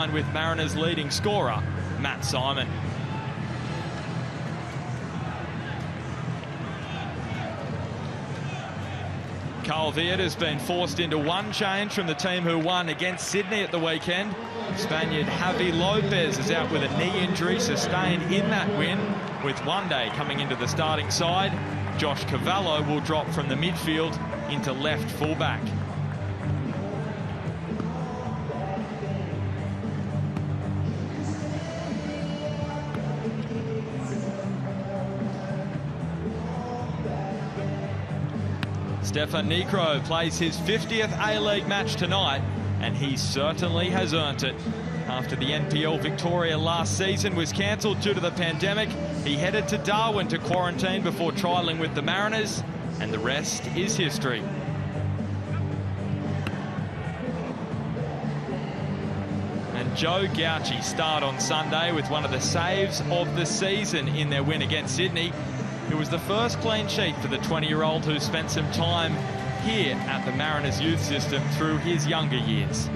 with Mariners leading scorer, Matt Simon. Carl Viet has been forced into one change from the team who won against Sydney at the weekend. Spaniard Javi Lopez is out with a knee injury sustained in that win, with one day coming into the starting side. Josh Cavallo will drop from the midfield into left fullback. Stefan Nikro plays his 50th A-League match tonight, and he certainly has earned it. After the NPL Victoria last season was cancelled due to the pandemic, he headed to Darwin to quarantine before trialling with the Mariners, and the rest is history. And Joe Gauci starred on Sunday with one of the saves of the season in their win against Sydney. It was the first clean sheet for the 20-year-old who spent some time here at the Mariners youth system through his younger years.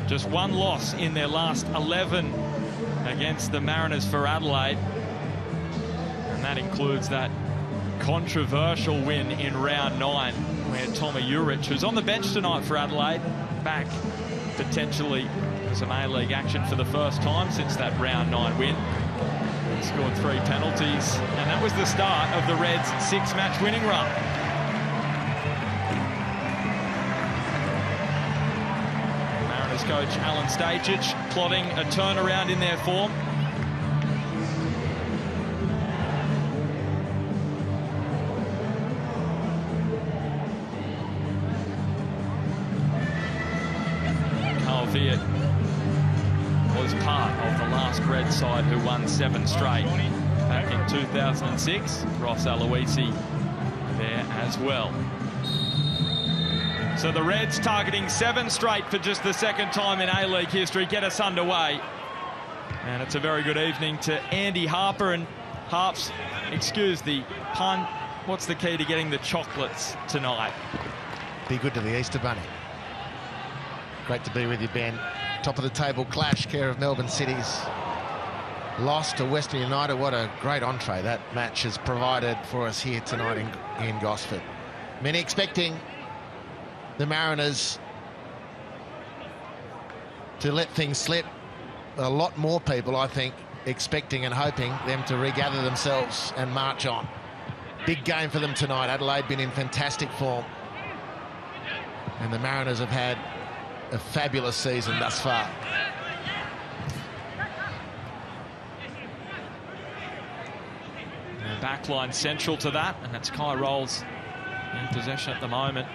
Just one loss in their last 11 against the Mariners for Adelaide. And that includes that controversial win in round 9, where Tommy Urich, who's on the bench tonight for Adelaide, back potentially for some A-League action for the first time since that round 9 win. He scored 3 penalties, and that was the start of the Reds' 6-match winning run. Mariners coach Alan Stajcic plotting a turnaround in their form. Viet was part of the last Red side who won 7 straight back in 2006. Ross Aloisi there as well. So the Reds targeting 7 straight for just the second time in A-League history get us underway. And it's a very good evening to Andy Harper. And Harps, excuse the pun, what's the key to getting the chocolates tonight? Be good to the Easter Bunny. Great to be with you, Ben. Top of the table clash, care of Melbourne City's loss to Western United. What a great entree that match has provided for us here tonight in Gosford. Many expecting the Mariners to let things slip. A lot more people, I think, expecting and hoping them to regather themselves and march on. Big game for them tonight. Adelaide been in fantastic form, and the Mariners have had a fabulous season thus far. The backline central to that, and that's Kai Rolls in possession at the moment.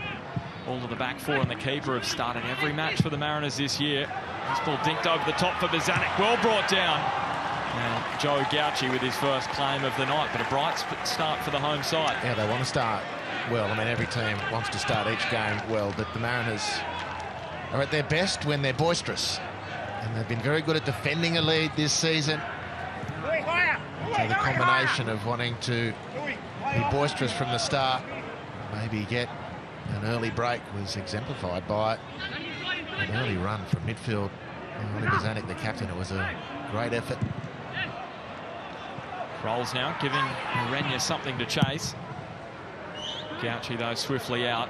All of the back four and the keeper have started every match for the Mariners this year. This ball dinked over the top for Bozanic, well brought down. And Joe Gauci with his first claim of the night, but a bright start for the home side. Yeah, they want to start well. I mean, every team wants to start each game well, but the Mariners are at their best when they're boisterous, and they've been very good at defending a lead this season. So the combination of wanting to be boisterous from the start, maybe get an early break, was exemplified by an early run from midfield. Oli Bozanic, the captain, it was a great effort. Rolls now, giving Orenya something to chase. Gauci, though, swiftly out.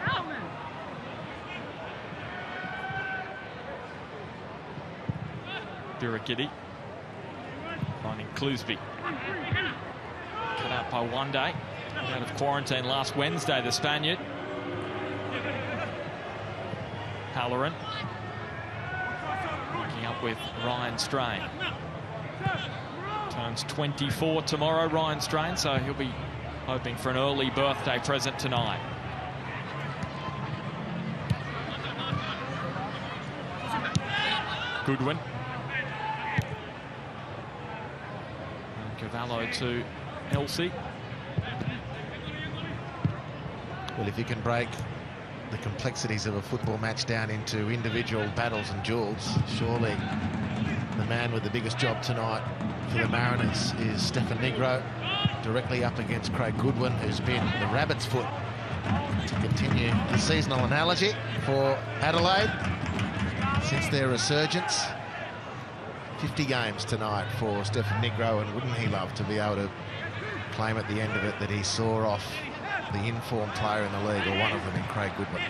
Birigidi finding Clusby. Cut out by one day. Out of quarantine last Wednesday, the Spaniard. Halloran linking up with Ryan Strain. Turns 24 tomorrow, Ryan Strain, so he'll be hoping for an early birthday present tonight. Goodwin. Cavallo to Elsie. Well, if you can break the complexities of a football match down into individual battles and duels, surely the man with the biggest job tonight for the Mariners is Stefan Negro, directly up against Craig Goodwin, who's been the rabbit's foot, to continue the seasonal analogy for Adelaide since their resurgence. 50 games tonight for Stefan Negro, and wouldn't he love to be able to claim at the end of it that he saw off the informed player in the league, or one of them in Craig Goodwin.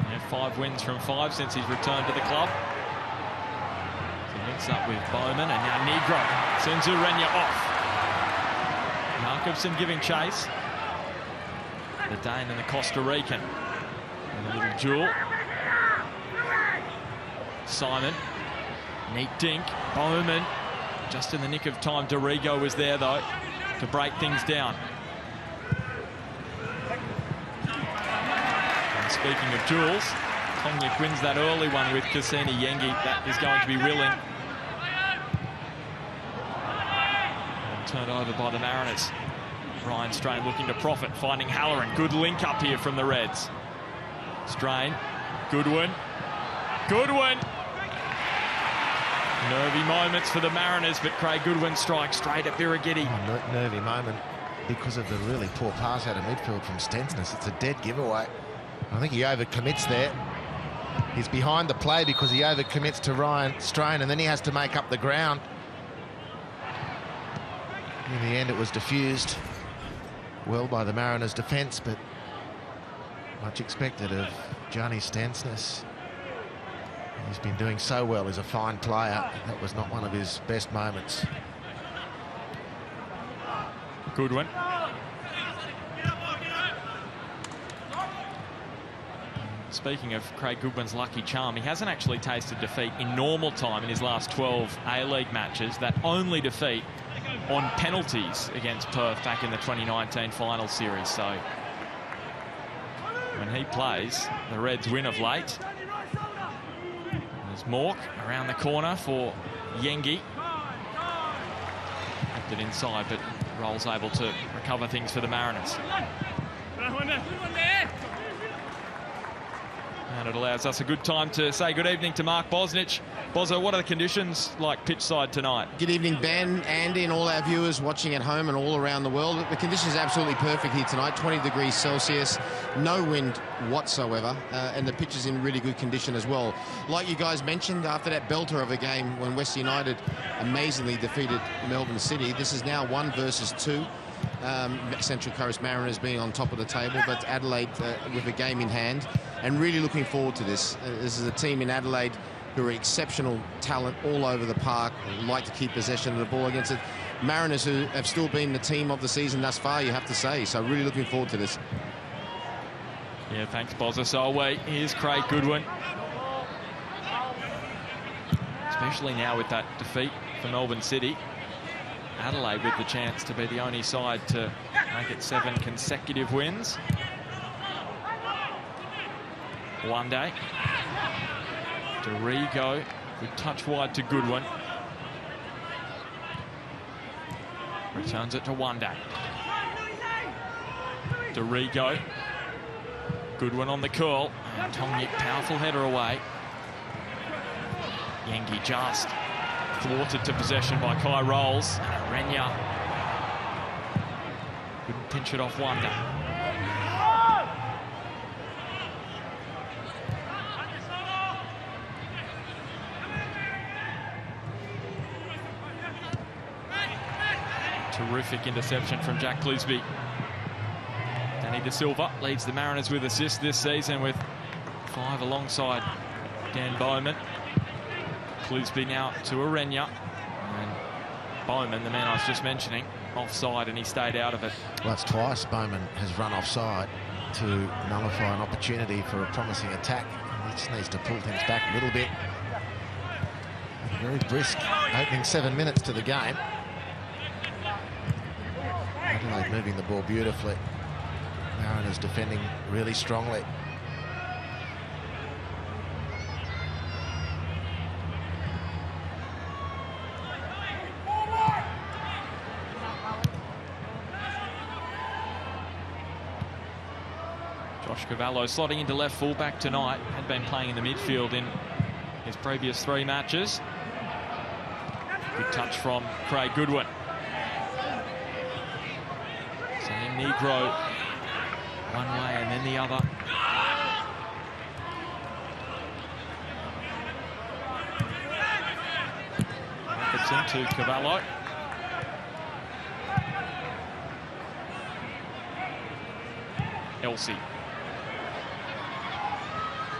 Yeah, 5 wins from 5 since he's returned to the club. He links up with Bowman, and now Negro sends Urenia off. Markovson giving chase. The Dane and the Costa Rican. And a little duel. Simon. Neat dink. Bowman. Just in the nick of time. Dorigo was there, though, to break things down. And speaking of duels, Tomlik wins that early one with Cassini Yengi. That is going to be willing. And turned over by the Mariners. Ryan Strain looking to profit, finding Halloran. Good link up here from the Reds. Strain. Goodwin. Goodwin! Nervy moments for the Mariners, but Craig Goodwin strikes straight at Birighitti. Oh, nervy moment because of the really poor pass out of midfield from Stensness. It's a dead giveaway. I think he overcommits there. He's behind the play because he overcommits to Ryan Strain, and then he has to make up the ground. In the end, it was diffused well by the Mariners' defence, but much expected of Johnny Stensness. He's been doing so well. He's a fine player. That was not one of his best moments. Goodwin. Speaking of Craig Goodwin's lucky charm, he hasn't actually tasted defeat in normal time in his last 12 A-League matches. That only defeat on penalties against Perth back in the 2019 final series. So when he plays, the Reds win of late. There's Mork around the corner for Yengi. Kept it inside, but Roll's able to recover things for the Mariners. And it allows us a good time to say good evening to Mark Bosnich. Bozo, what are the conditions like pitch side tonight? Good evening, Ben, Andy, and all our viewers watching at home and all around the world. The conditions are absolutely perfect here tonight, 20 degrees Celsius, no wind whatsoever, and the pitch is in really good condition as well. Like you guys mentioned, after that belter of a game when West United amazingly defeated Melbourne City, this is now 1 versus 2. Central Coast Mariners being on top of the table, but Adelaide with a game in hand, and really looking forward to this. This is a team in Adelaide who are exceptional talent all over the park, like to keep possession of the ball against it. Mariners who have still been the team of the season thus far, you have to say. So really looking forward to this. Yeah, thanks, Bozza. So away, here's Craig Goodwin. Especially now with that defeat for Melbourne City. Adelaide with the chance to be the only side to make it 7 consecutive wins. One day. Dorigo, good touch wide to Goodwin. Returns it to One Day. Dorigo. Goodwin on the curl. And Tomlik, powerful header away. Yengi just thwarted to possession by Kai Rolls. Renya couldn't pinch it off One Day. Terrific interception from Jack Clisby. Danny De Silva leads the Mariners with assists this season with 5 alongside Dan Bowman. Clisby now to Urenia. And Bowman, the man I was just mentioning, offside, and he stayed out of it. Well, that's twice Bowman has run offside to nullify an opportunity for a promising attack. He just needs to pull things back a little bit. Very brisk opening 7 minutes to the game. Adelaide moving the ball beautifully. Mariners defending really strongly. Josh Cavallo slotting into left fullback tonight. Had been playing in the midfield in his previous 3 matches. Good touch from Craig Goodwin. Sending Negro one way and then the other. Robertson to Cavallo. Elsey.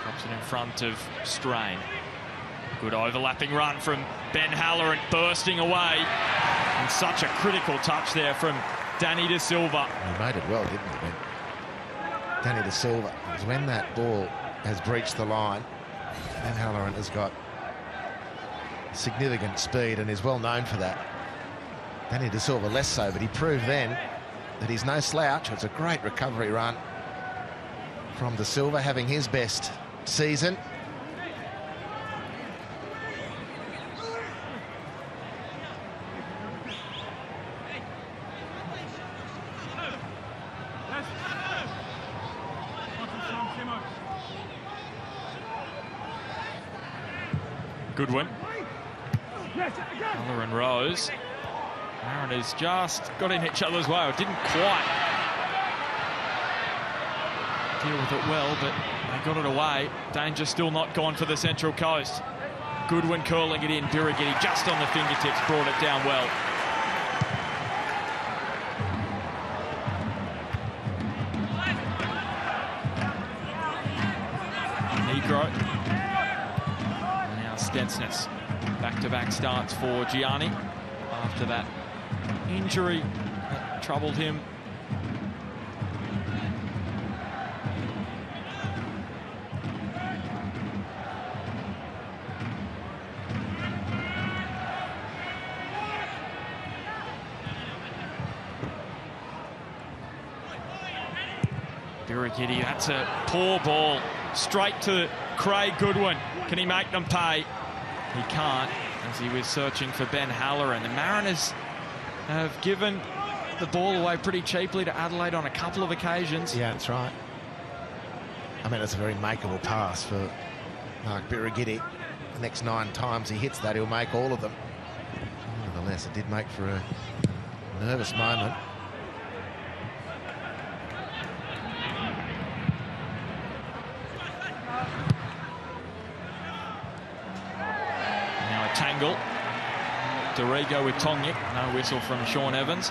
Drops it in front of Strain. Good overlapping run from Ben Halloran, bursting away. And such a critical touch there from Danny De Silva. He made it well, didn't he, Ben? Danny De Silva. Because when that ball has breached the line, Ben Halloran has got significant speed and is well known for that. Danny De Silva less so, but he proved then that he's no slouch. It's a great recovery run from De Silva, having his best season. Goodwin. Muller and Rose. Mariners just got in each other's way. It didn't quite deal with it well, but they got it away. Danger still not gone for the Central Coast. Goodwin curling it in. Birighitti just on the fingertips, brought it down well. Negro. Stensness. Back-to-back starts for Gianni after that injury that troubled him. Birighitti, that's a poor ball. Straight to Craig Goodwin. Can he make them pay? He can't, as he was searching for Ben Halloran. The Mariners have given the ball away pretty cheaply to Adelaide on a couple of occasions. Yeah, that's right. I mean, it's a very makeable pass for Mark Birighitti. The next 9 times he hits that, he'll make all of them. Nevertheless, it did make for a nervous moment. Tangle. Dorigo with Tongik. No whistle from Sean Evans.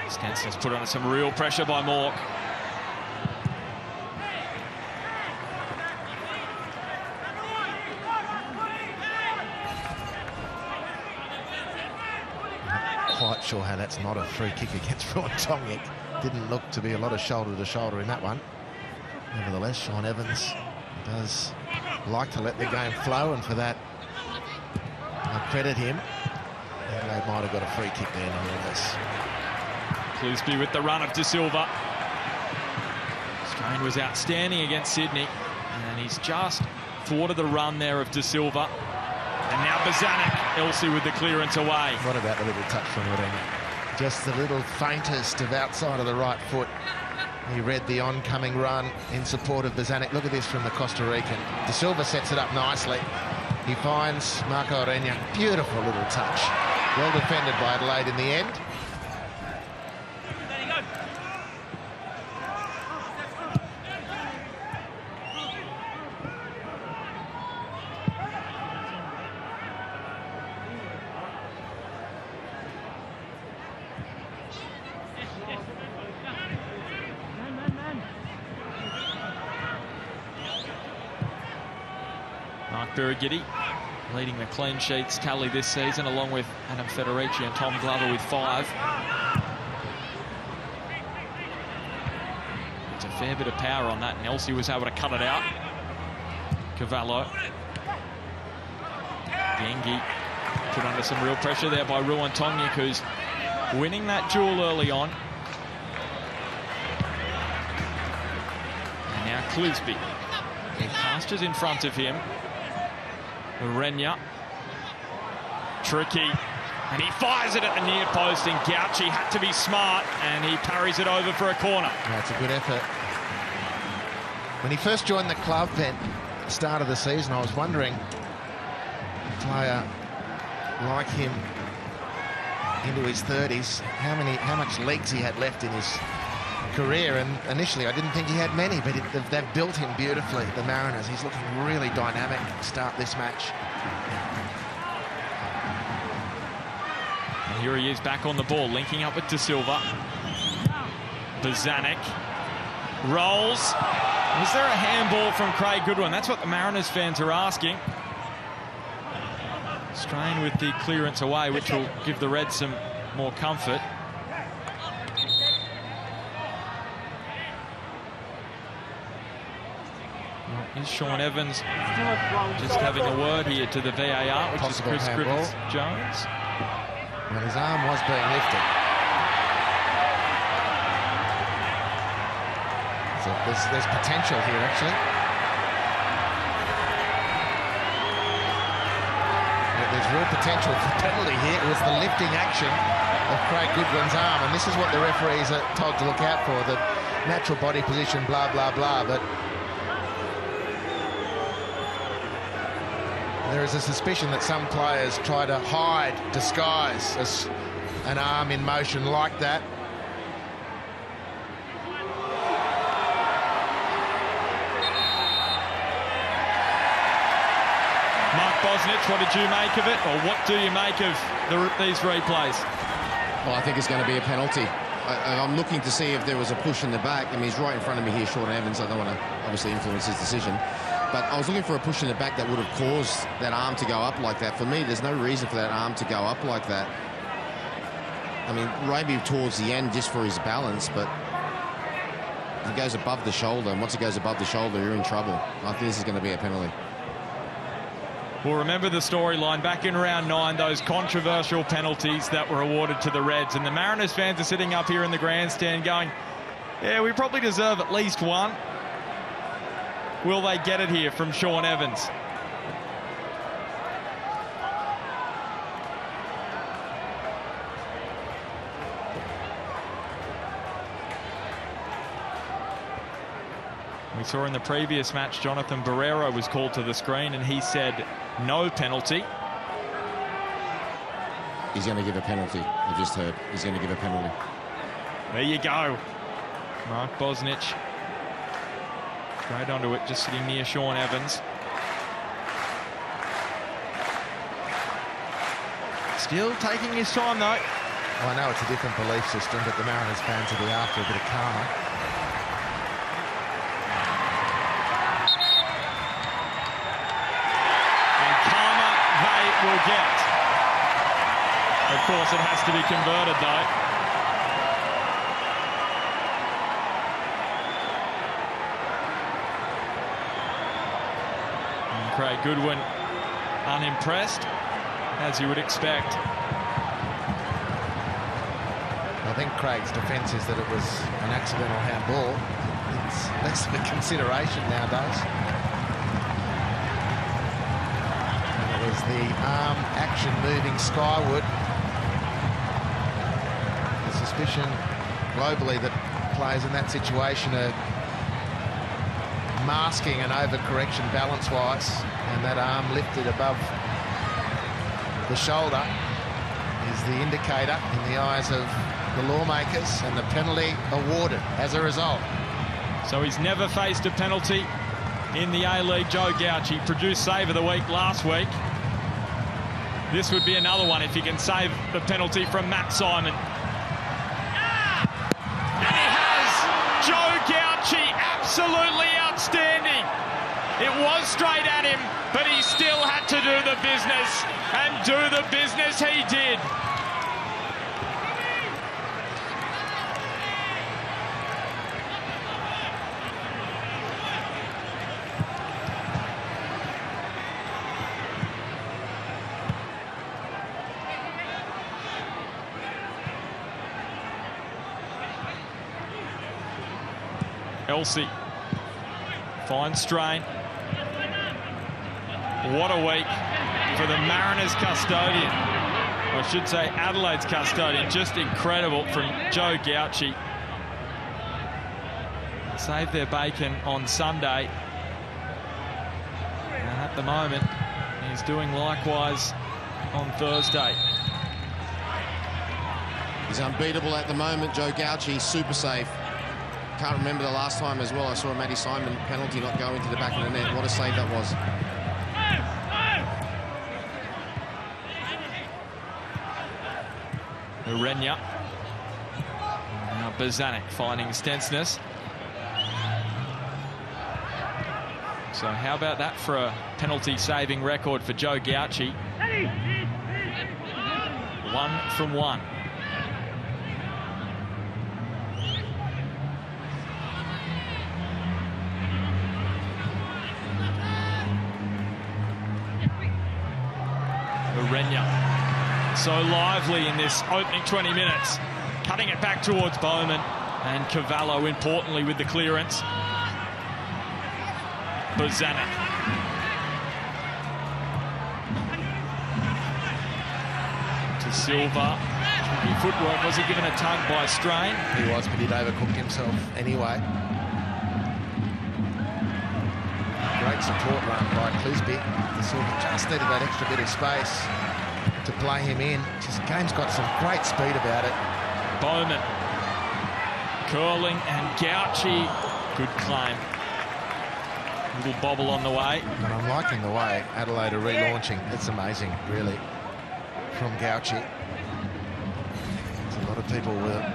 Stenson's put under some real pressure by Mork. Not quite sure how that's not a free kick against Ron Tongik. Didn't look to be a lot of shoulder to shoulder in that one. Nevertheless, Sean Evans does like to let the game flow, and for that I credit him. Adelaide might have got a free kick there nonetheless. Clousby with the run of De Silva. Strain was outstanding against Sydney, and he's just thwarted the run there of De Silva. And now Bozanic, Elsey with the clearance away. What about the little touch from Orena? Just the little faintest of outside of the right foot. He read the oncoming run in support of Bozanic. Look at this from the Costa Rican. De Silva sets it up nicely. He finds Marco Orena. Beautiful little touch. Well defended by Adelaide in the end. Birighitti leading the clean sheets tally this season, along with Adam Federici and Tom Glover with 5. It's a fair bit of power on that, and Elsey was able to cut it out. Cavallo. Gengi put under some real pressure there by Ruan Tongik, who's winning that duel early on. And now Clousby. He pastures in front of him. Orena. Tricky. And he fires it at the near post, and Gauci had to be smart, and he parries it over for a corner. That's a good effort. When he first joined the club, Ben, start of the season, I was wondering, a player like him into his 30s, how much legs he had left in his career. And initially I didn't think he had many, but they've built him beautifully, the Mariners. He's looking really dynamic to start this match. And here he is back on the ball, linking up with De Silva. Bozanic rolls. Was there a handball from Craig Goodwin? That's what the Mariners fans are asking. Strain with the clearance away, which will give the Reds some more comfort. Is Sean Evans just having a word here to the VAR, which is Chris Griffiths-Jones? Well, his arm was being lifted. So there's potential here, actually. There's real potential for penalty here. It was the lifting action of Craig Goodwin's arm, and this is what the referees are told to look out for, the natural body position, blah, blah, blah. But there is a suspicion that some players try to hide, disguise an arm in motion like that. Bosnich, what did you make of it, or what do you make of these replays? Well, I think it's going to be a penalty. I'm looking to see if there was a push in the back. I mean, he's right in front of me here, Sean Evans. I don't want to obviously influence his decision, but I was looking for a push in the back that would have caused that arm to go up like that. For me, there's no reason for that arm to go up like that. I mean, maybe towards the end just for his balance, but it goes above the shoulder, and once it goes above the shoulder, you're in trouble. I think this is going to be a penalty. Well, remember the storyline back in round 9, those controversial penalties that were awarded to the Reds, and the Mariners fans are sitting up here in the grandstand going, yeah, we probably deserve at least one. Will they get it here from Sean Evans? We saw in the previous match, Jonathan Barrero was called to the screen and he said no penalty. He's going to give a penalty. I just heard he's going to give a penalty. There you go. Mark Bosnich straight onto it, just sitting near Sean Evans. Still taking his time though. Well, I know it's a different belief system, but the Mariners fans will be after a bit of karma. Will get. Of course, it has to be converted, though. And Craig Goodwin unimpressed, as you would expect. I think Craig's defence is that it was an accidental handball. It's less of a consideration nowadays. Was the arm action moving skyward. The suspicion globally that players in that situation are masking an overcorrection balance-wise, and that arm lifted above the shoulder is the indicator in the eyes of the lawmakers, and the penalty awarded as a result. So he's never faced a penalty in the A-League. Joe Gauci produced save of the week last week. This would be another one if he can save the penalty from Matt Simon. And he has. Joe Gauci, absolutely outstanding. It was straight at him, but he still had to do the business, and do the business he did. Elsie, fine strain. What a week for the Mariners custodian. I should say Adelaide's custodian. Just incredible from Joe Gauci. Saved their bacon on Sunday. the moment. He's doing likewise on Thursday. He's unbeatable at the moment, Joe Gauci, super safe. Can't remember the last time as well I saw a Matty Simon penalty not go into the back of the net. What a save that was. Urenya. Now Bozanic finding Stensness. So how about that for a penalty-saving record for Joe Gauci? 1 from 1. Urenya. So lively in this opening 20 minutes. Cutting it back towards Bowman. And Cavallo, importantly, with the clearance. Bozanic. To Silva. Tricky footwork. Was he given a tug by Strain? He was, but he'd overcooked himself anyway. Great support run by Clisby. Silva just needed that extra bit of space to play him in. Just game's got some great speed about it. Bowman. Curling and Gauci. Good claim. Little bobble on the way. And I'm liking the way Adelaide are relaunching. It's amazing, really, from Gauci. A lot of people were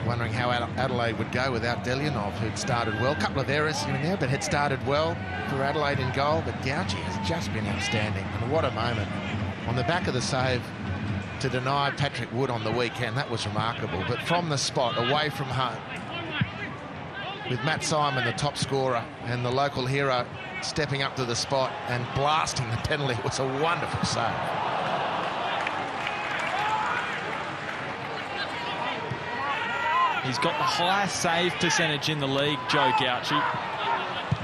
wondering how Adelaide would go without Delyanov, who'd started well. A couple of errors here and there, but had started well for Adelaide in goal. But Gauci has just been outstanding. And what a moment. On the back of the save to deny Patrick Wood on the weekend, that was remarkable. But from the spot, away from home, with Matt Simon, the top scorer, and the local hero stepping up to the spot and blasting the penalty. It was a wonderful save. He's got the highest save percentage in the league, Joe Gauci.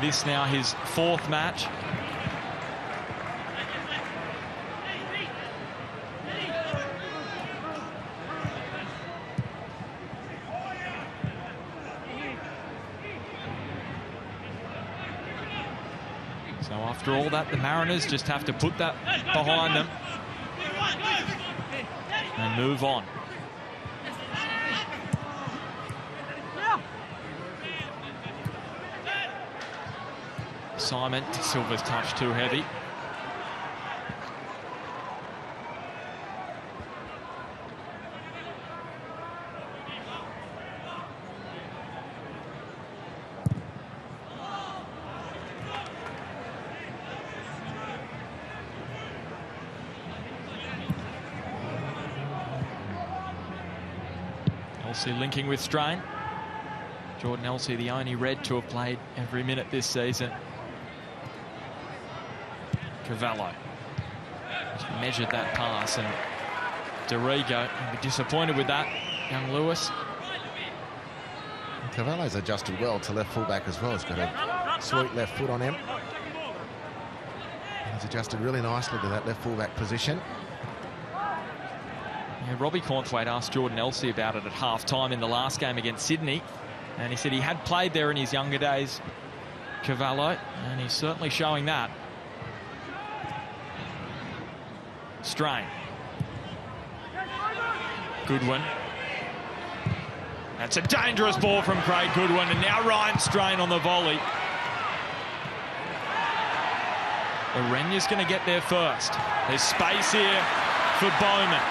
This now his 4th match. So after all that, the Mariners just have to put that behind them and move on. Simon, Silva's touch too heavy. Elsey linking with Strain. Jordan Elsey, the only red to have played every minute this season. Cavallo just measured that pass, and Dorigo will be disappointed with that. Young Lewis. Cavallo's adjusted well to left fullback as well. He's got a sweet left foot on him. And he's adjusted really nicely to that left fullback position. Yeah, Robbie Cornthwaite asked Jordan Elsey about it at half-time in the last game against Sydney, and he said he had played there in his younger days, Cavallo, and he's certainly showing that. Strain. Goodwin. That's a dangerous ball from Craig Goodwin, and now Ryan Strain on the volley. Urenya's going to get there first. There's space here for Bowman.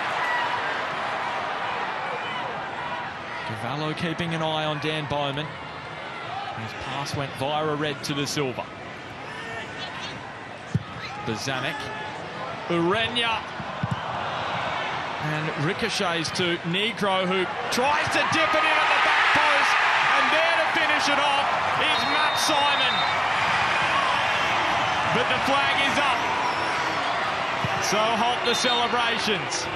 Cavallo keeping an eye on Dan Bowman. His pass went via a red to the Silva. Bozanic. Urenya. And ricochets to Negro, who tries to dip it in at the back post. And there to finish it off is Matt Simon. But the flag is up. So halt the celebrations.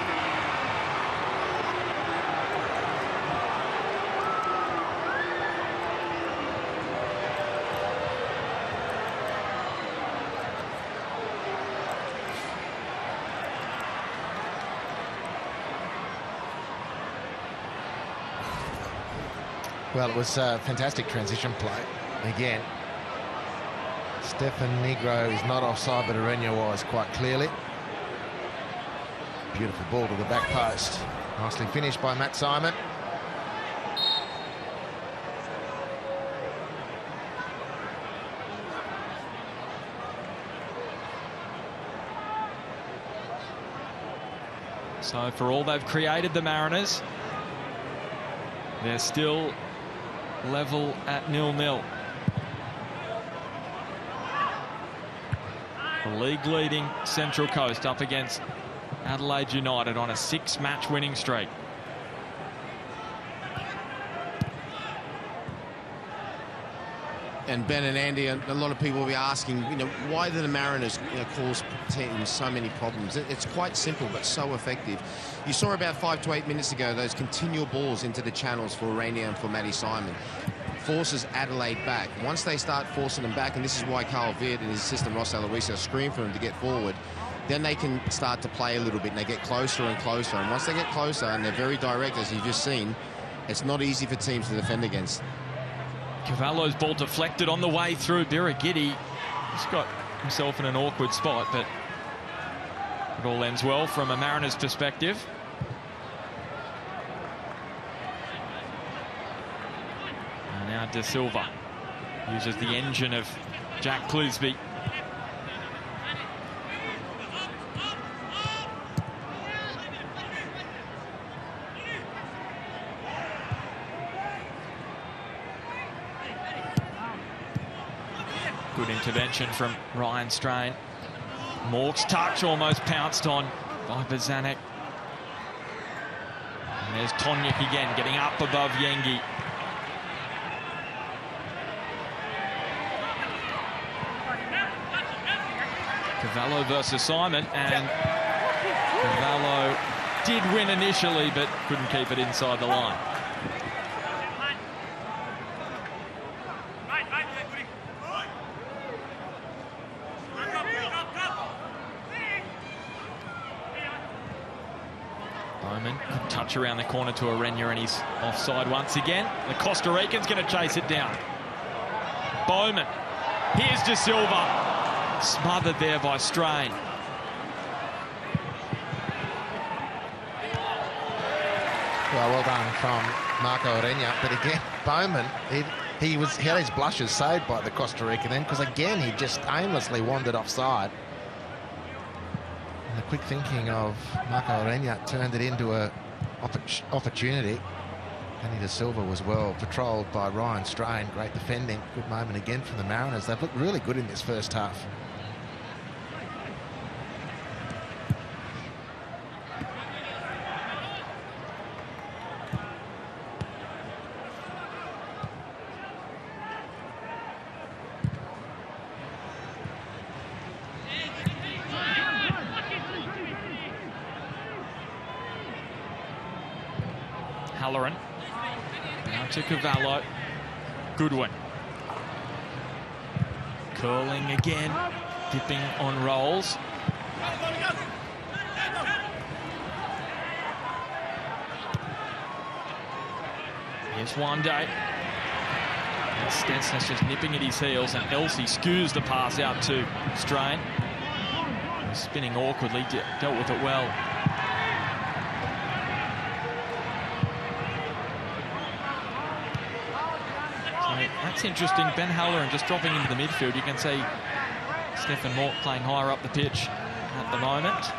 Well, it was a fantastic transition play again. Stefan Negro is not offside, but Arena was quite clearly. Beautiful ball to the back post. Nicely finished by Matt Simon. So for all they've created, the Mariners, they're still level at 0-0. The league-leading Central Coast up against Adelaide United on a 6-match winning streak. And Ben and Andy, a lot of people will be asking, why do the Mariners cause teams so many problems? It's quite simple, but so effective. You saw about 5 to 8 minutes ago those continual balls into the channels for Rainier and for Matty Simon. Forces Adelaide back. Once they start forcing them back, and this is why Carl Viet and his assistant Ross Aloisio scream for them to get forward, then they can start to play a little bit, and they get closer and closer. And once they get closer, and they're very direct, as you've just seen, it's not easy for teams to defend against. Cavallo's ball deflected on the way through. Birighitti, he's got himself in an awkward spot, but it all ends well from a Mariners perspective. And now De Silva uses the engine of Jack Clisby. Good intervention from Ryan Strain. Mork's touch almost pounced on by Bazanek. And there's Tonjik again, getting up above Yengi. Cavallo versus Simon, and Cavallo did win initially, but couldn't keep it inside the line. Bowman, touch around the corner to Arena, and he's offside once again. The Costa Rican's going to chase it down. Bowman, here's De Silva. Smothered there by Strain. Well done from Marco Arena, but again, Bowman, he had his blushes saved by the Costa Rican then, because again he just aimlessly wandered offside. And the quick thinking of Marco Arena turned it into a opportunity. Danny De Silva was well patrolled by Ryan Strain. Great defending. Good moment again from the Mariners. They've looked really good in this first half. Halloran. Now to Cavallo. Goodwin. Curling again. Dipping on rolls. Here's one day. Stenson's just nipping at his heels, and Elsey skews the pass out to Strain. Spinning awkwardly, dealt with it well. That's interesting. Ben Halloran just dropping into the midfield. You can see Stefan Mork playing higher up the pitch at the moment.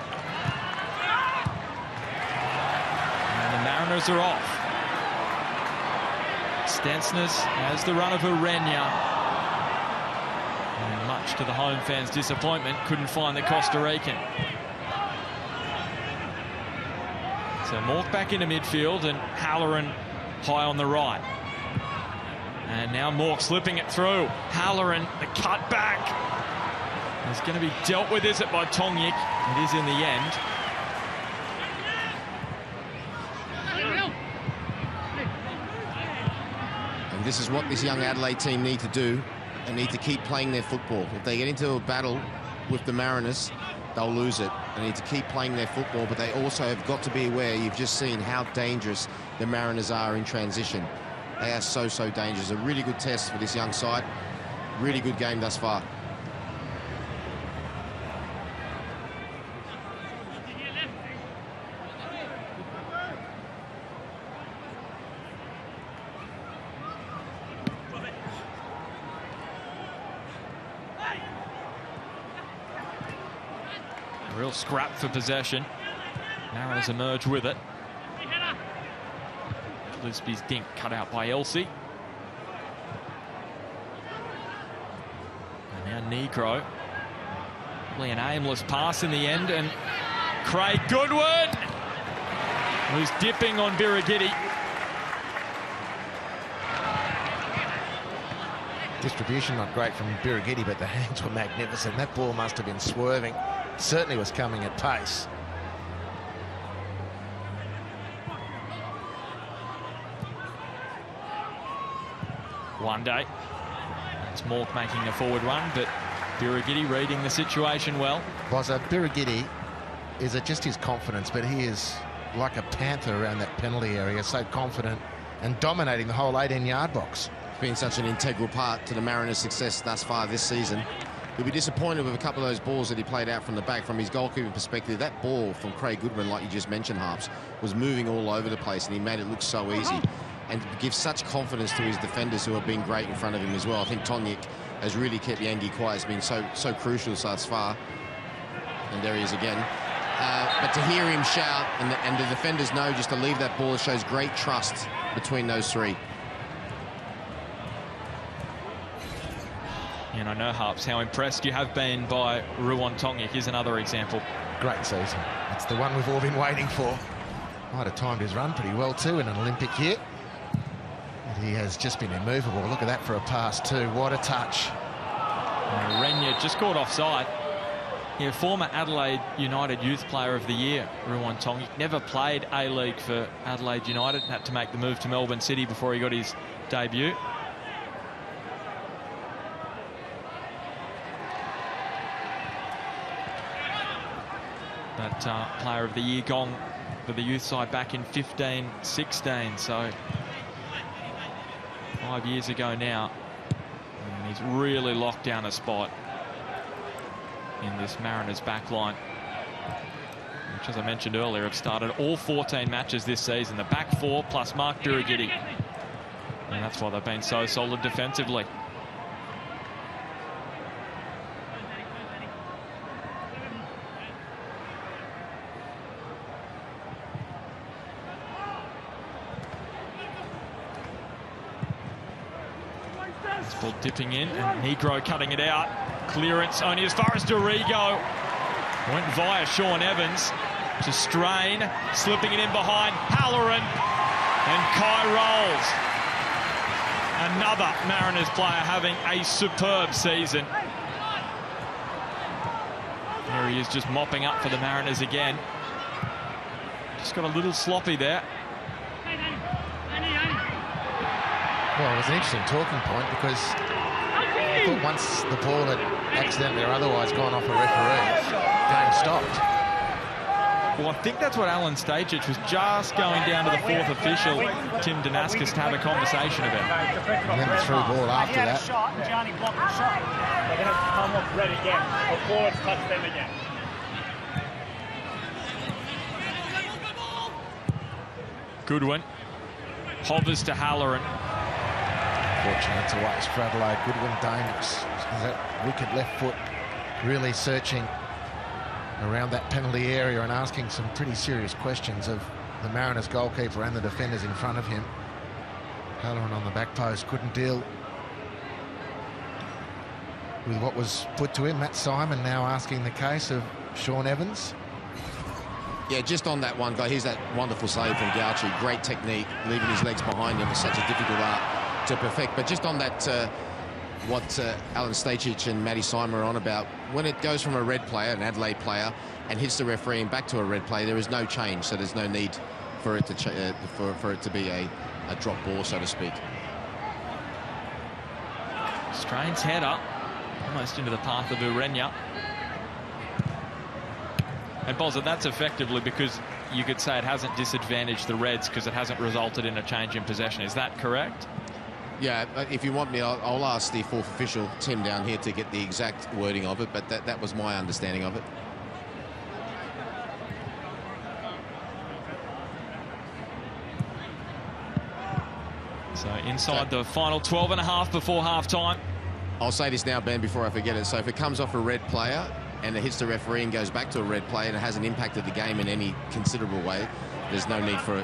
And the Mariners are off. Stensness has the run of Arena. And much to the home fans' disappointment, couldn't find the Costa Rican. So Mork back into midfield and Halloran high on the right. And now Mork slipping it through. Halloran, the cut back. It's going to be dealt with, is it, by Tonjik? It is in the end. And this is what this young Adelaide team need to do. They need to keep playing their football. If they get into a battle with the Mariners, they'll lose it. They need to keep playing their football, but they also have got to be aware, you've just seen how dangerous the Mariners are in transition. They are so dangerous. A really good test for this young side. Really good game thus far. scrap for possession. Mariners emerge with it. Lisby's dink cut out by Elsey. And now Negro. Probably an aimless pass in the end, and Craig Goodwin, who's dipping on Birighitti. Distribution not great from Birighitti, but the hands were magnificent. That ball must have been swerving. Certainly was coming at pace. One day. It's Mork making a forward run, but Birighitti reading the situation well. Bozza, Birighitti, is it just his confidence, but he is like a panther around that penalty area, so confident and dominating the whole 18-yard box. Been such an integral part to the Mariners' success thus far this season. He'll be disappointed with a couple of those balls that he played out from the back. From his goalkeeping perspective, that ball from Craig Goodwin, like you just mentioned, Harps, was moving all over the place, and he made it look so easy and gives such confidence to his defenders, who have been great in front of him as well. I think Tonic has really kept Yandy quiet. It's been so crucial thus far. And there he is again. But to hear him shout and the defenders know just to leave that ball shows great trust between those three. And I know, Harps, how impressed you have been by Ruwan Tongik. Here's another example. Great season. It's the one we've all been waiting for. Might have timed his run pretty well too in an Olympic year. But he has just been immovable. Look at that for a pass too. What a touch. Renya just caught offside. Yeah, former Adelaide United Youth Player of the Year, Ruwan Tongik. Never played A-League for Adelaide United. Had to make the move to Melbourne City before he got his debut. That Player of the Year gong for the youth side back in 15-16, so 5 years ago now. And he's really locked down a spot in this Mariners backline, which, as I mentioned earlier, have started all 14 matches this season. The back four plus Mark Birighitti, and that's why they've been so solid defensively. Ball dipping in, and Negro cutting it out. Clearance only as far as Dorigo. Went via Sean Evans to Strain, slipping it in behind Halloran, and Kai rolls. Another Mariners player having a superb season. There he is, just mopping up for the Mariners again. Just got a little sloppy there. Well, it was an interesting talking point, because I thought once the ball had accidentally or otherwise gone off a referee, game stopped. Well, I think that's what Alan Stajic was just going down to the fourth official, Tim Danaskis, to have a conversation about. And then the through ball after that. Shot and Johnny blocked the shot. They're going to have to come off red again before it's touched them again. Goodwin hovers to Halloran. Fortunate to watch for Adelaide. Goodwin dangerous. That wicked left foot really searching around that penalty area and asking some pretty serious questions of the Mariners goalkeeper and the defenders in front of him. Halloran on the back post couldn't deal with what was put to him. Matt Simon now asking the case of Sean Evans. Yeah, just on that one guy, here's that wonderful save from Gauchi. Great technique, leaving his legs behind him is such a difficult art to perfect. But just on that, what Alan Stajic and Matty Simon are on about, when it goes from a red player, an Adelaide player, and hits the referee and back to a red player, there is no change, so there's no need for it to for it to be a drop ball, so to speak. Strain's header almost into the path of Urenya. And Bozza, that's effectively because you could say it hasn't disadvantaged the Reds because it hasn't resulted in a change in possession. Is that correct? Yeah, if you want me, I'll ask the fourth official, Tim, down here, to get the exact wording of it, but that was my understanding of it. So inside the final 12 and a half before half-time. I'll say this now, Ben, before I forget it. So if it comes off a red player, and it hits the referee and goes back to a red play and it hasn't impacted the game in any considerable way, there's no need for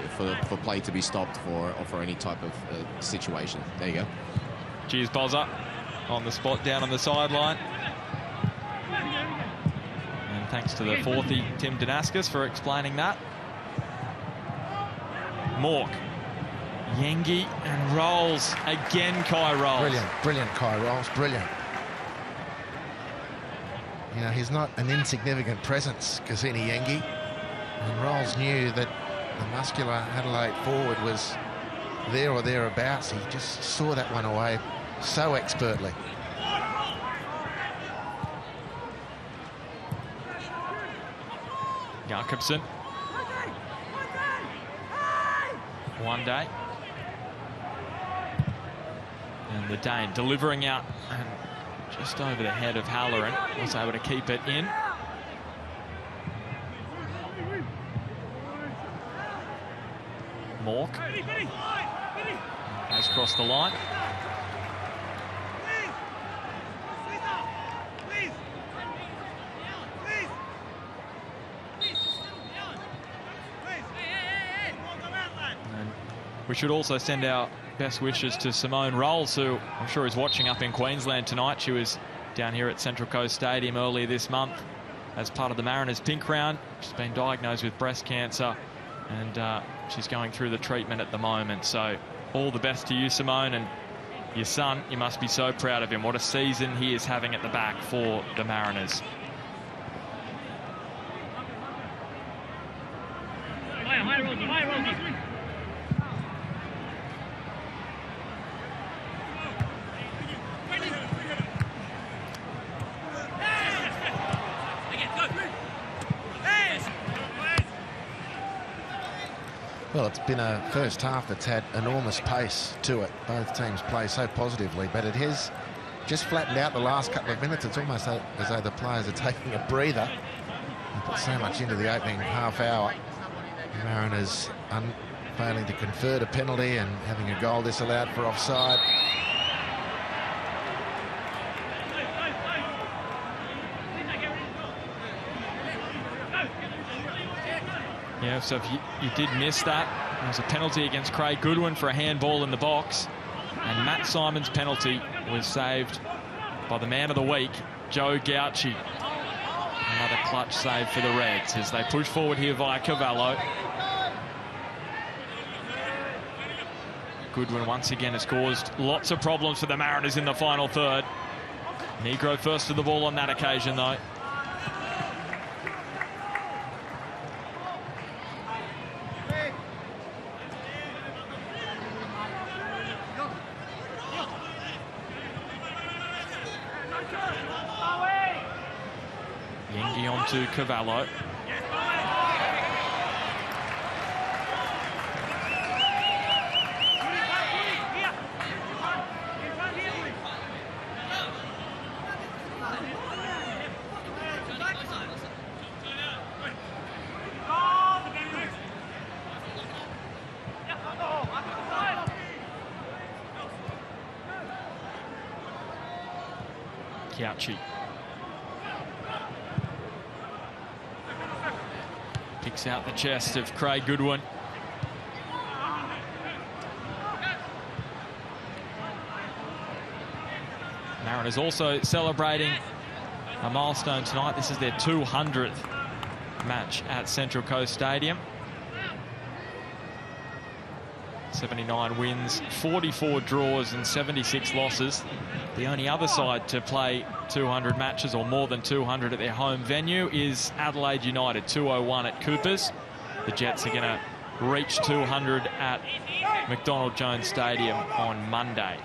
play to be stopped for any type of situation. There you go. Cheers, Bozza on the spot down on the sideline. And thanks to the fourthie, Tim Danaskis, for explaining that. Mork, Yengi, and Rolls. Again, Kai Rolls. Brilliant, brilliant, Kai Rolls, brilliant. You know, he's not an insignificant presence, Cassini Yengi. And Rolls knew that the muscular Adelaide forward was there or thereabouts. He just saw that one away so expertly. Jakobsen. One day. And the Dane delivering out and just over the head of Halloran. Was able to keep it in. Mork. Has crossed the line. And we should also send our best wishes to Simone Rolls, who I'm sure is watching up in Queensland tonight. She was down here at Central Coast Stadium earlier this month as part of the Mariners Pink Round. She's been diagnosed with breast cancer, and she's going through the treatment at the moment. So all the best to you, Simone, and your son. You must be so proud of him. What a season he is having at the back for the Mariners. Well, it's been a first half that's had enormous pace to it. Both teams play so positively, but it has just flattened out the last couple of minutes. It's almost as though the players are taking a breather. They put so much into the opening half hour. The Mariners failing to convert a penalty and having a goal disallowed for offside. Yeah, so if you did miss that, there was a penalty against Craig Goodwin for a handball in the box. And Matt Simon's penalty was saved by the man of the week, Joe Gauci. Another clutch save for the Reds as they push forward here via Cavallo. Goodwin once again has caused lots of problems for the Mariners in the final third. Negro first to the ball on that occasion, though. Yengi on to Cavallo. Gauci. Picks out the chest of Craig Goodwin. Mariners also celebrating a milestone tonight. This is their 200th match at Central Coast Stadium. 79 wins, 44 draws and 76 losses. The only other side to play 200 matches or more than 200 at their home venue is Adelaide United, 201 at Coopers. The Jets are going to reach 200 at McDonald Jones Stadium on Monday.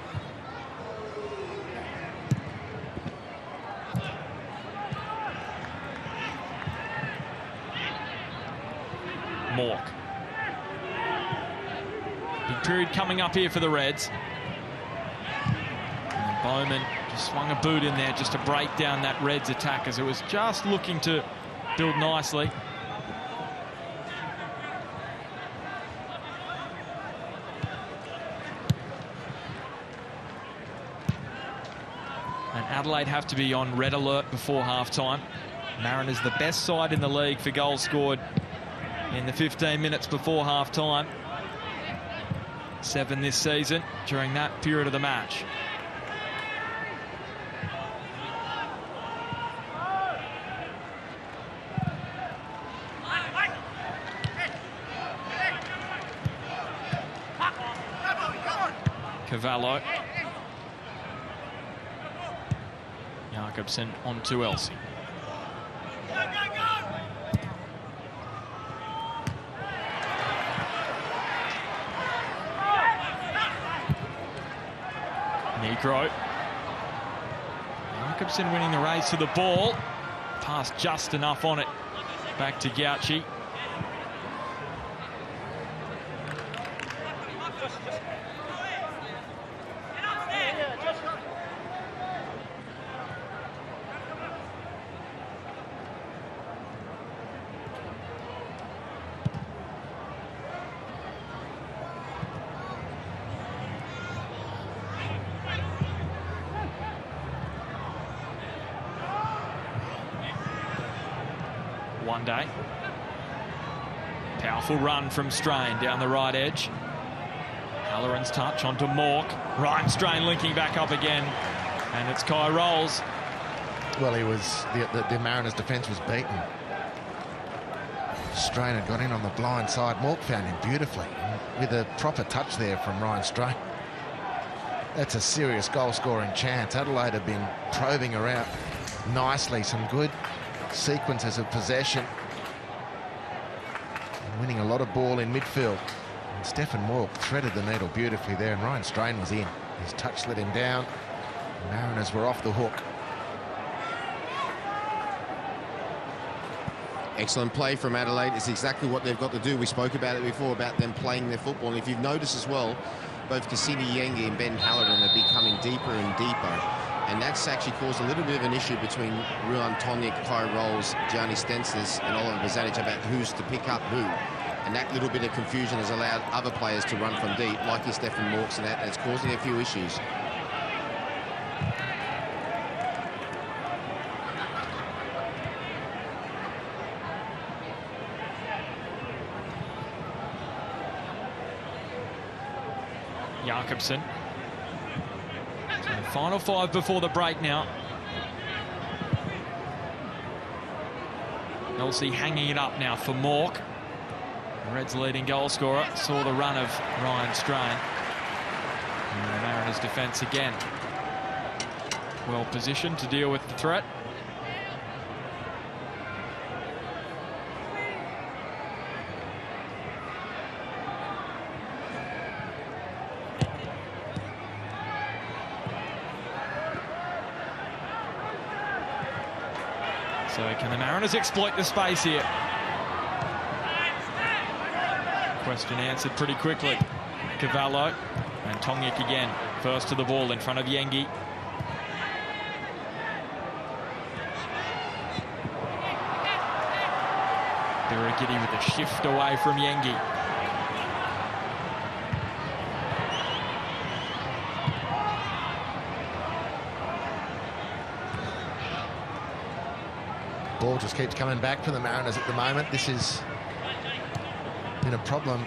Mork. Big period coming up here for the Reds. And Bowman just swung a boot in there just to break down that Reds attack as it was just looking to build nicely. And Adelaide have to be on red alert before half-time. Mariners the best side in the league for goals scored in the 15 minutes before half-time. 7 this season during that period of the match. Cavallo. Jakobsen on to Elsie. Negro. Jakobsen winning the race to the ball. Pass just enough on it. Back to Gauci. One day. Powerful run from Strain down the right edge. Halloran's touch onto Mork. Ryan Strain linking back up again. And it's Kai Rolls. Well, he was the Mariners' defence was beaten. Strain had got in on the blind side. Mork found him beautifully with a proper touch there from Ryan Strain. That's a serious goal-scoring chance. Adelaide have been probing her out nicely. Some good sequences of possession. And winning a lot of ball in midfield. And Stefan Mork threaded the needle beautifully there, and Ryan Strain was in. His touch let him down. The Mariners were off the hook. Excellent play from Adelaide. It's exactly what they've got to do. We spoke about it before, about them playing their football. And if you've noticed as well, both Cassini Yengi and Ben Halloran are becoming deeper and deeper. And that's actually caused a little bit of an issue between Ruan Tonic, Kai Rolls, Gianni Stensas and Oliver Bozanic about who's to pick up who. And that little bit of confusion has allowed other players to run from deep, like your Stefan Morks and that, and it's causing a few issues. Jakobsen. So final 5 before the break now. Elsie hanging it up now for Mork. The Reds' leading goal scorer saw the run of Ryan Strain. And the Mariners' defence again well positioned to deal with the threat. So can the Mariners exploit the space here? Question answered pretty quickly. Cavallo and Tongic again. First to the ball in front of Yengi. Birigidi with a shift away from Yengi. Ball just keeps coming back for the Mariners at the moment. This has been a problem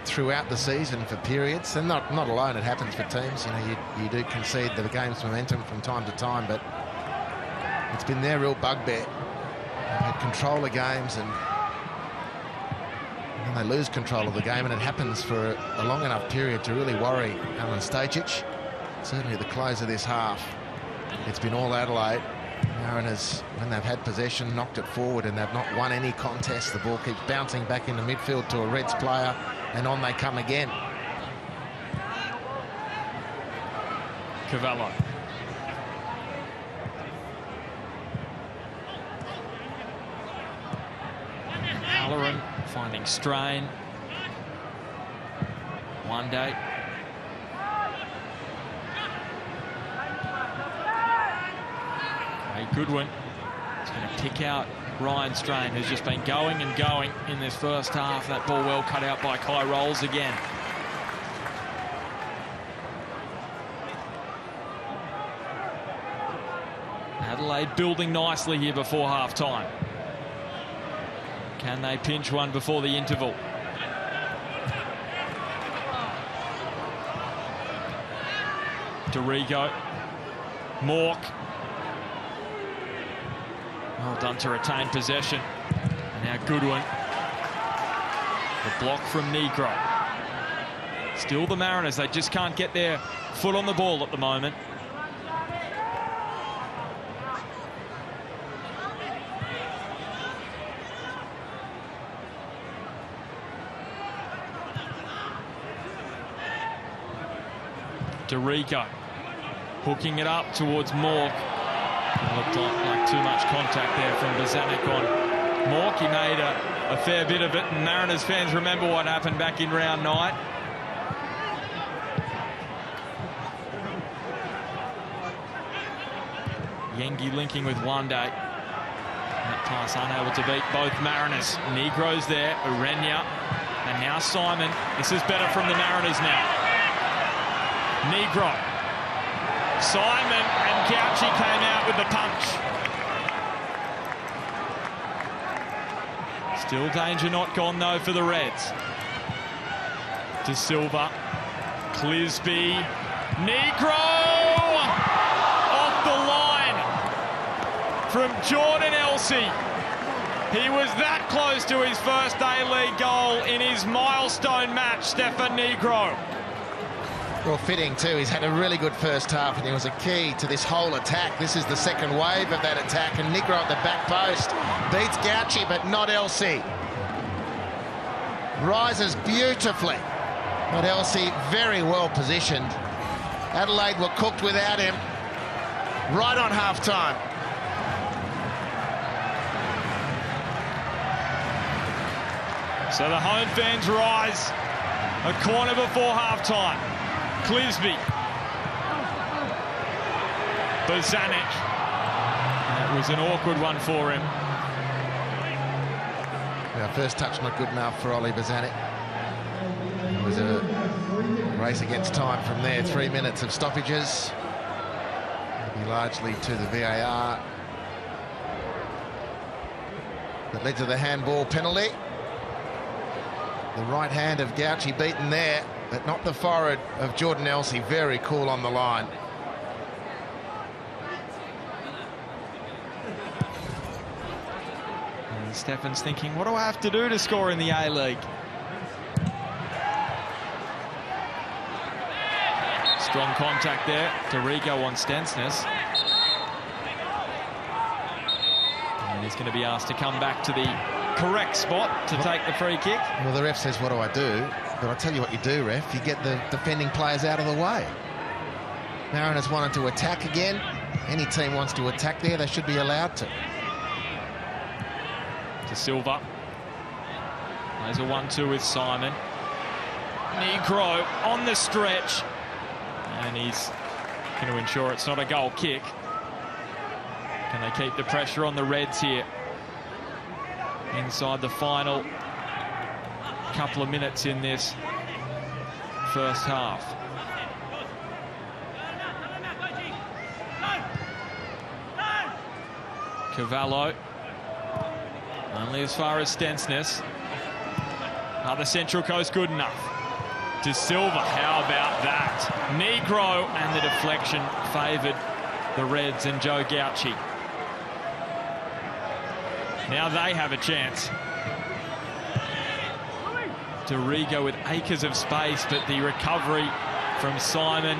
throughout the season for periods, and not alone. It happens for teams. You know, you do concede the game's momentum from time to time, but it's been their real bugbear. They've had control of games, and then they lose control of the game, and it happens for a long enough period to really worry Alan Stajic. Certainly at the close of this half, it's been all Adelaide. Mariners, when they've had possession, knocked it forward, and they've not won any contest. The ball keeps bouncing back into midfield to a Reds player, and on they come again. Cavallo. Halloran finding Strain. One day. Goodwin is going to kick out Ryan Strain, who's just been going and going in this first half. That ball well cut out by Kai Rolls again. Adelaide building nicely here before half-time. Can they pinch one before the interval? Dorigo. Mork. Well done to retain possession. And now Goodwin. The block from Negro. Still the Mariners, they just can't get their foot on the ball at the moment. Dorigo hooking it up towards Mork. Looked like too much contact there from Bozanic on Mork. He made a fair bit of it, and Mariners fans remember what happened back in round 9. Yengi linking with Wande. That pass unable to beat both Mariners. Negro's there, Urenya, and now Simon. This is better from the Mariners now. Negro. Simon and Gauci came out with the punch. Still danger not gone though for the Reds. De Silva. Clisby. Negro! Off the line from Jordan Elsey. He was that close to his first A-League goal in his milestone match, Stefan Negro. Well, fitting too. He's had a really good first half, and he was a key to this whole attack. This is the second wave of that attack, and Negro at the back post beats Gauci, but not Elsey. Rises beautifully, but Elsey very well positioned. Adelaide were cooked without him right on half-time. So the home fans rise a corner before half-time. Clisby. Bozanic. That was an awkward one for him. Now, first touch not good enough for Ollie Bozanic. It was a race against time from there. 3 minutes of stoppages. Maybe largely to the VAR. That led to the handball penalty. The right hand of Gauci beaten there, but not the forehead of Jordan Elsey. Very cool on the line. And Stefan's thinking, what do I have to do to score in the A-League? Strong contact there. Dorigo on Stensness. And he's going to be asked to come back to the correct spot to take the free kick. Well, the ref says, what do I do? But I'll tell you what you do, ref. You get the defending players out of the way. Mariners wanted to attack again. Any team wants to attack there, they should be allowed to. De Silva. There's a 1-2 with Simon. Negro on the stretch. And he's going to ensure it's not a goal kick. Can they keep the pressure on the Reds here? Inside the final couple of minutes in this first half. Cavallo. Only as far as Stensness. Are the Central Coast good enough? De Silva, how about that? Negro, and the deflection favoured the Reds and Joe Gauci. Now they have a chance. Dorigo with acres of space, but the recovery from Simon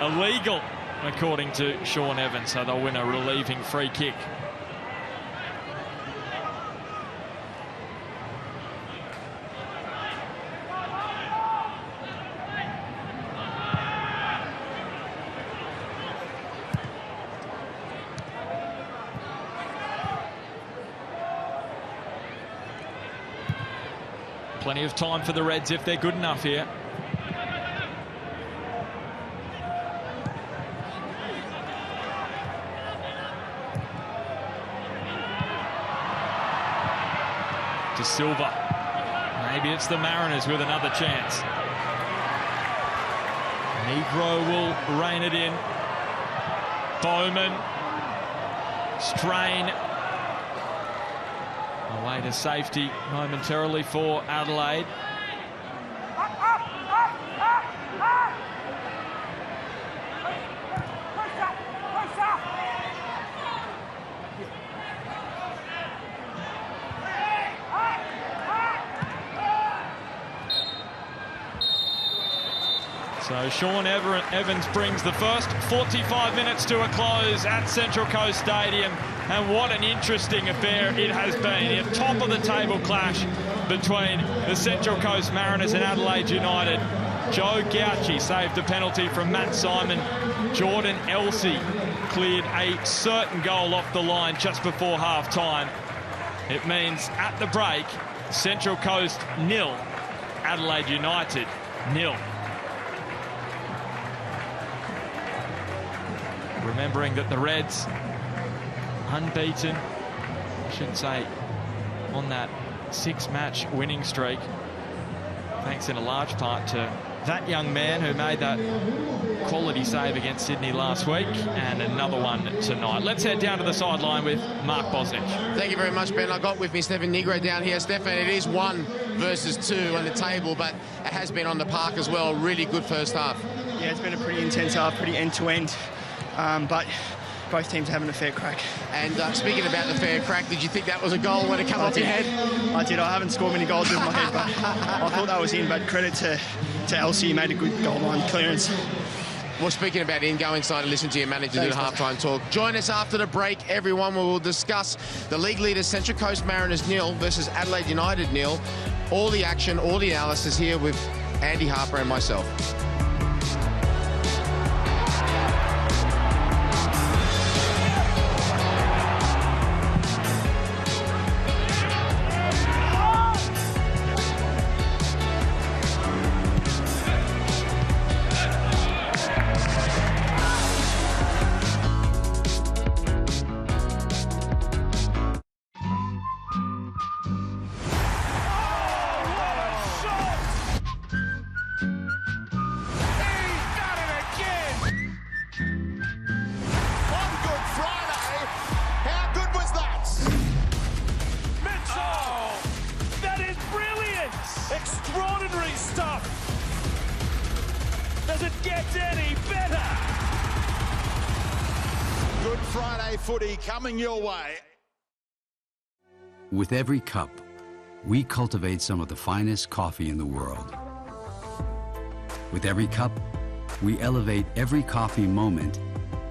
illegal, according to Sean Evans, so they'll win a relieving free kick. Plenty of time for the Reds if they're good enough here. De Silva. Maybe it's the Mariners with another chance. Negro will rein it in. Bowman. strain. Away to safety momentarily for Adelaide. So Sean Evans brings the first 45 minutes to a close at Central Coast Stadium, and what an interesting affair it has been. A top of the table clash between the Central Coast Mariners and Adelaide United. Joe Gauci saved a penalty from Matt Simon. Jordan Elsey cleared a certain goal off the line just before half-time. It means at the break, Central Coast 0, Adelaide United 0. Remembering that the Reds, unbeaten, I should say, on that 6-match winning streak, thanks in a large part to that young man who made that quality save against Sydney last week, and another one tonight. Let's head down to the sideline with Mark Bosnich. Thank you very much, Ben. I got with me Stefan Negro down here. Stefan, it is 1 versus 2 on the table, but it has been on the park as well. Really good first half. Yeah, it's been a pretty intense half, pretty end-to-end. But both teams are having a fair crack. And speaking about the fair crack, did you think that was a goal when it came off your head? I did. I haven't scored many goals with my head, but I thought that was in. But credit to Elsie, he made a good goal line clearance. Well, speaking about in, go inside and listen to your manager do the halftime talk. Join us after the break, everyone. We will discuss the league leaders Central Coast Mariners 0 versus Adelaide United 0. All the action, all the analysis here with Andy Harper and myself. Extraordinary stuff! Does it get any better? Good Friday footy coming your way. With every cup, we cultivate some of the finest coffee in the world. With every cup, we elevate every coffee moment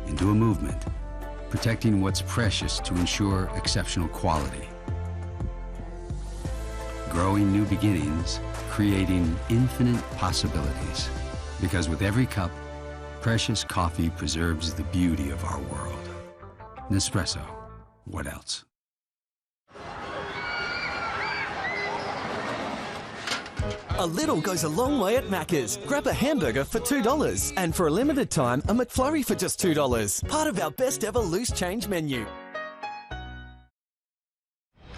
into a movement, protecting what's precious to ensure exceptional quality. Growing new beginnings, creating infinite possibilities. Because with every cup, precious coffee preserves the beauty of our world. Nespresso, what else? A little goes a long way at Macca's. Grab a hamburger for $2. And for a limited time, a McFlurry for just $2. Part of our best ever loose change menu.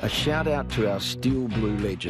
A shout out to our Steel Blue legend.